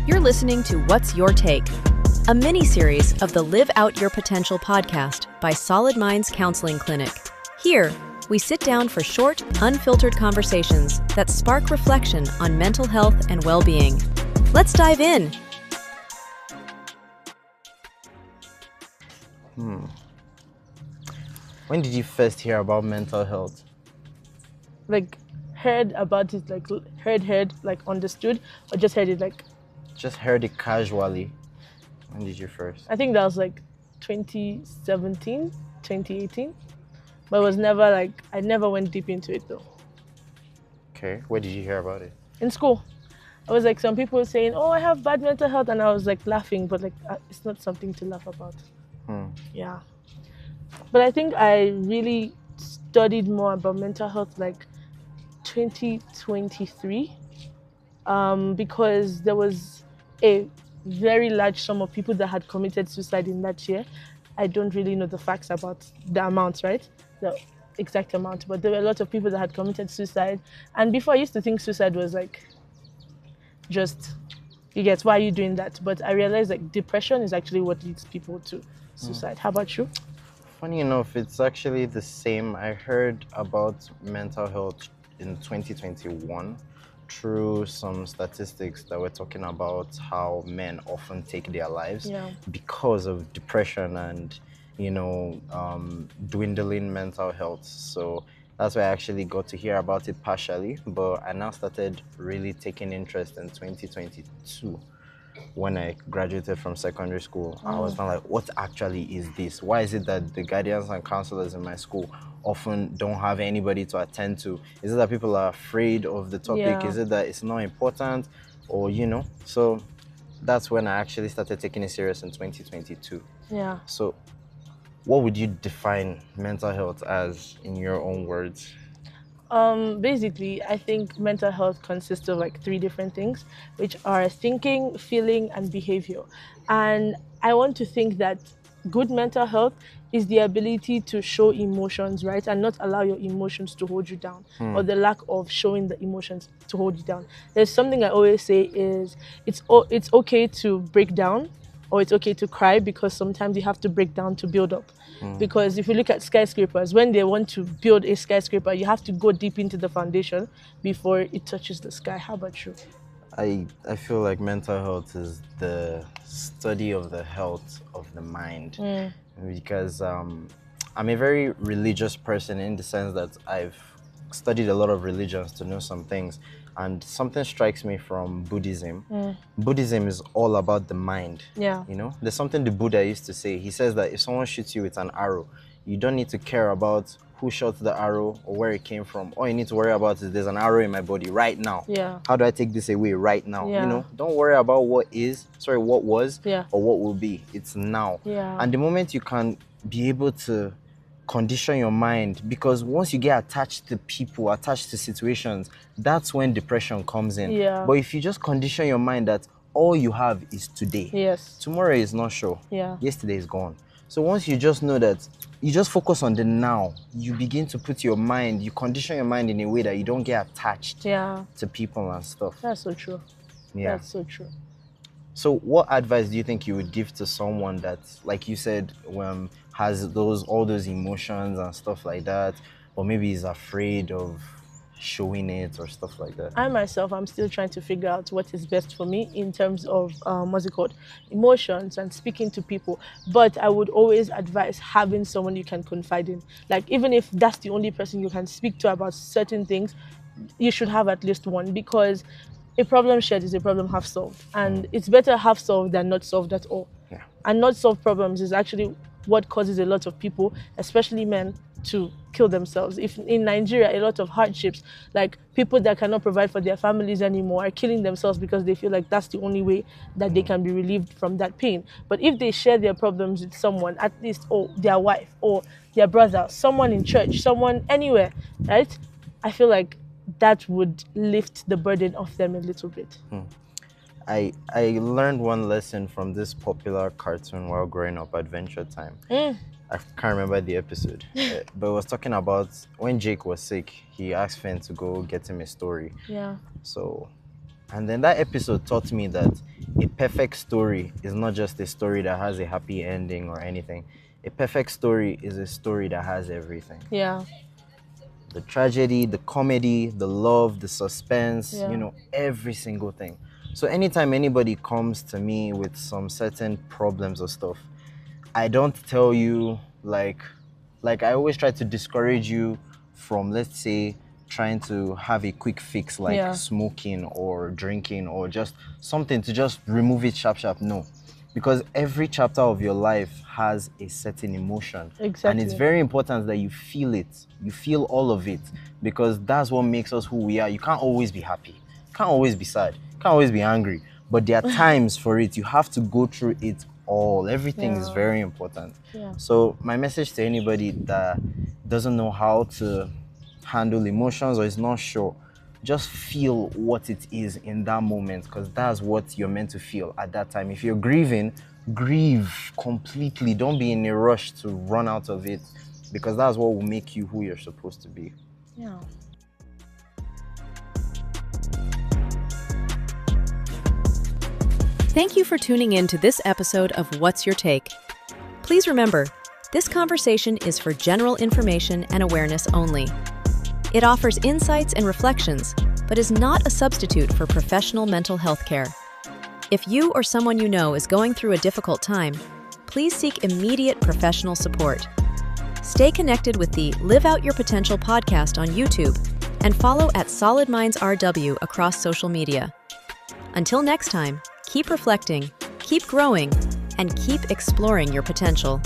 You're listening to What's Your Take, a mini-series of the Live Out Your Potential podcast by Solid Minds Counseling Clinic. Here, we sit down for short, unfiltered conversations that spark reflection on mental health and well-being. Let's dive in. When did you first hear about mental health? Heard about it, heard, understood, or just heard it, Just heard it casually. When did you first? I think that was 2017, 2018. But it was never I never went deep into it though. Okay, where did you hear about it? In school, I was some people saying, oh, I have bad mental health, and I was laughing, but it's not something to laugh about. Yeah. But I think I really studied more about mental health 2023 because there was a very large sum of people that had committed suicide in that year. I don't really know the facts about the amounts, right? The exact amount, but there were a lot of people that had committed suicide. And before, I used to think suicide was just, you get, why are you doing that? But I realized depression is actually what leads people to suicide. How about you? Funny enough, it's actually the same. I heard about mental health in 2021 through some statistics that were talking about how men often take their lives because of depression and, dwindling mental health. So that's why I actually got to hear about it partially, but I now started really taking interest in 2022. When I graduated from secondary school, I was now what actually is this? Why is it that the guardians and counselors in my school often don't have anybody to attend to? Is it that people are afraid of the topic? Yeah. Is it that it's not important? Or, So that's when I actually started taking it serious in 2022. Yeah. So what would you define mental health as in your own words? Basically, I think mental health consists of three different things, which are thinking, feeling, and behavior. And I want to think that good mental health is the ability to show emotions, right? And not allow your emotions to hold you down, or the lack of showing the emotions to hold you down. There's something I always say is it's okay to break down, or it's okay to cry, because sometimes you have to break down to build up. Because if you look at skyscrapers, when they want to build a skyscraper, you have to go deep into the foundation before it touches the sky. How about you? I feel like mental health is the study of the health of the mind, because I'm a very religious person in the sense that I've studied a lot of religions to know some things, and something strikes me from Buddhism. Buddhism is all about the mind. Yeah. There's something the Buddha used to say. He says that if someone shoots you with an arrow, you don't need to care about who shot the arrow or where it came from. All you need to worry about is there's an arrow in my body right now. Yeah. How do I take this away right now? Yeah. Don't worry about what was Yeah. or what will be. It's now. Yeah. And the moment you can be able to condition your mind, because once you get attached to people, attached to situations, that's when depression comes in. Yeah. But if you just condition your mind that all you have is today, Yes. tomorrow is not sure, yesterday is gone. So once you just know that, you just focus on the now, you begin to you condition your mind in a way that you don't get attached to people and stuff. That's so true. Yeah. That's so true. So what advice do you think you would give to someone that, like you said, has all those emotions and stuff like that, or maybe is afraid of showing it or stuff like that? I myself, I'm still trying to figure out what is best for me in terms of emotions and speaking to people. But I would always advise having someone you can confide in. Even if that's the only person you can speak to about certain things, you should have at least one, because a problem shared is a problem half solved, and it's better half solved than not solved at all. Yeah. And not solved problems is actually what causes a lot of people, especially men, to kill themselves. If in Nigeria, a lot of hardships, people that cannot provide for their families anymore are killing themselves because they feel like that's the only way that they can be relieved from that pain. But if they share their problems with someone, at least, or their wife, or their brother, someone in church, someone anywhere, right? I feel like that would lift the burden off them a little bit. I learned one lesson from this popular cartoon while growing up, Adventure Time. I can't remember the episode, but it was talking about when Jake was sick, he asked Finn to go get him a story. Yeah. So, and then that episode taught me that a perfect story is not just a story that has a happy ending or anything. A perfect story is a story that has everything. Yeah. The tragedy, the comedy, the love, the suspense, Yeah. every single thing. So anytime anybody comes to me with some certain problems or stuff, I don't tell you like I always try to discourage you from, let's say, trying to have a quick fix like Yeah. smoking or drinking or just something to just remove it sharp. No. Because every chapter of your life has a certain emotion. Exactly. And it's very important that you feel it. You feel all of it, because that's what makes us who we are. You can't always be happy. You can't always be sad. You can't always be angry. But there are times for it. You have to go through it all. Everything is Yeah. very important. Yeah. So my message to anybody that doesn't know how to handle emotions or is not sure, just feel what it is in that moment, because that's what you're meant to feel at that time. If you're grieving, grieve completely. Don't be in a rush to run out of it, because that's what will make you who you're supposed to be. Yeah. Thank you for tuning in to this episode of What's Your Take? Please remember, this conversation is for general information and awareness only. It offers insights and reflections, but is not a substitute for professional mental health care. If you or someone you know is going through a difficult time, please seek immediate professional support. Stay connected with the Live Out Your Potential podcast on YouTube and follow at Solid Minds RW across social media. Until next time, keep reflecting, keep growing, and keep exploring your potential.